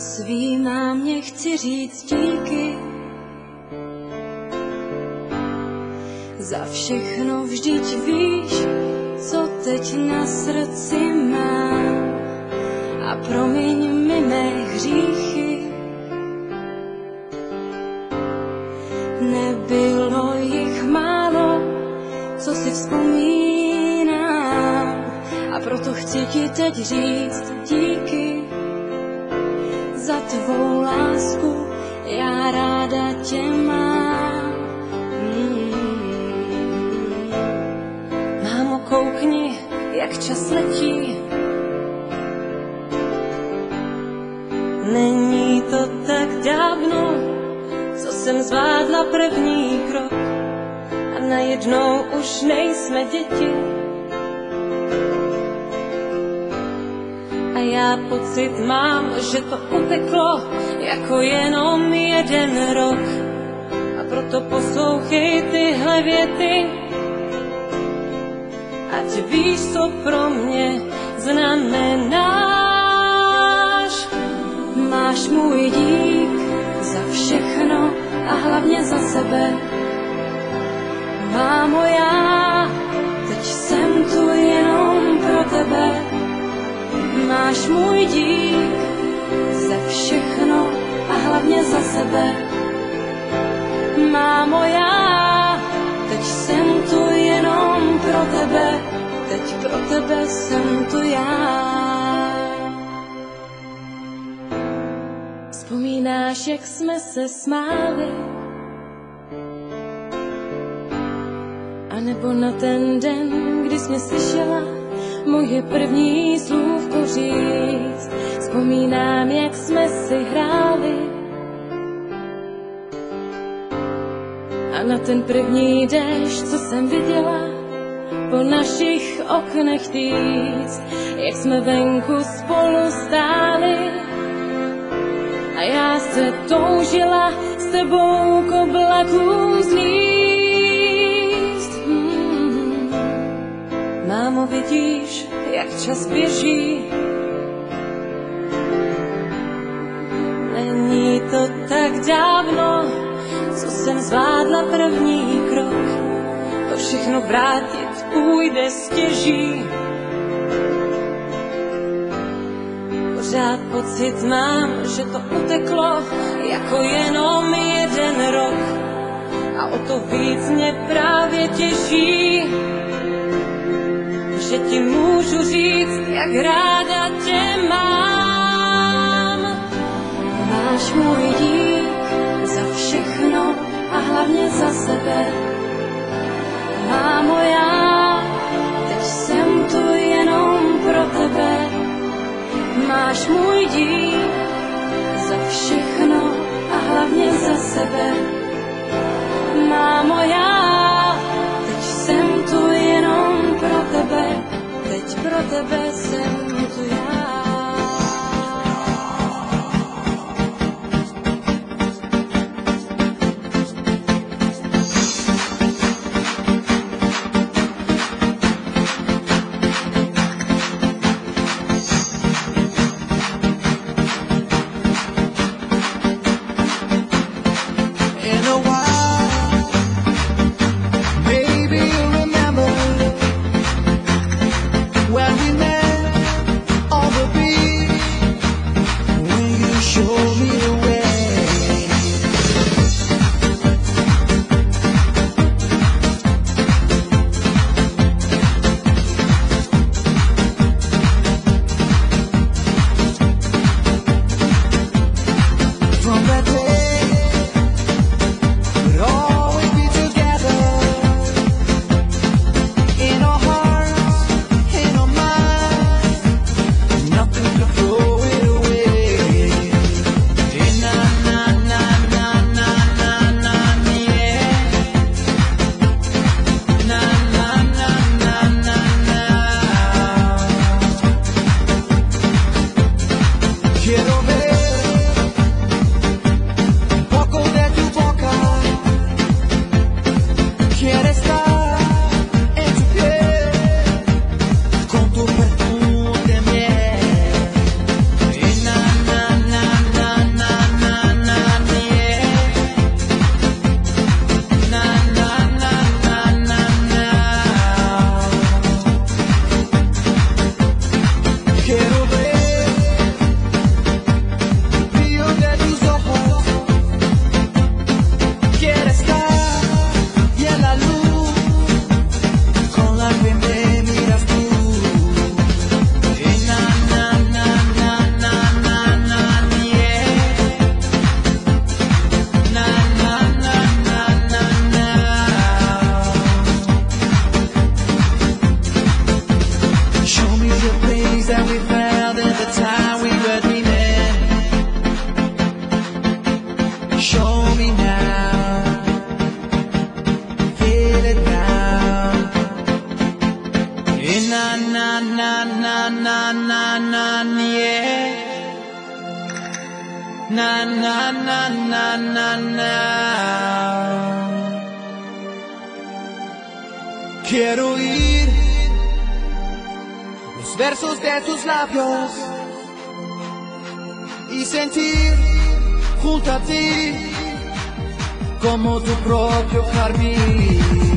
Svým mámě chci říct díky za všechno, vždyť víš, co teď na srdci mám. A promiň mi mé hříchy, nebylo jich málo, co si vzpomínám. A proto chci ti teď říct díky za tvou lásku, já ráda tě mám. Mámo, koukni, jak čas letí. Není to tak dávno, co jsem zvládla první krok a najednou už nejsme děti. A já pocit mám, že to uteklo jako jenom jeden rok. A proto poslouchej tyhle věty, ať víš, co pro mě znamenáš. Máš můj dík za všechno a hlavně za sebe. Mámo, já teď jsem tu jenom pro tebe. Máš můj dík za všechno a hlavně za sebe. Mámo, já teď jsem tu jenom pro tebe. Teď pro tebe jsem tu já. Vzpomínáš, jak jsme se smáli? A nebo na ten den, kdy jsi mě slyšela moje první slůvko říct. Vzpomínám, jak jsme si hráli. A na ten první déšť, co jsem viděla po našich oknech týct, jak jsme venku spolu stáli. A já se toužila s tebou k oblakům zlíst. Mámo, vidíš, jak čas běží. Není to tak dávno, co jsem zvládla první krok. To všechno vrátit půjde stěží. Pořád pocit mám, že to uteklo jako jenom jeden rok. A o to víc mě právě těší, že ti můžu říct, jak ráda tě mám. Máš můj dík za všechno a hlavně za sebe. Mámo, já teď jsem tu jenom pro tebe. Máš můj dík za všechno a hlavně za sebe. Mámo, já teď jsem tu jenom pro tebe. Teď pro tebe jsem tu já. In our hearts, in our minds. things that we felt at the time we were dreaming. Show me now, feel it now. Na na na na na na na yeah. Na na na na na na. Quiero oír los versos de tus labios y sentir junto a ti como tu propio jardín.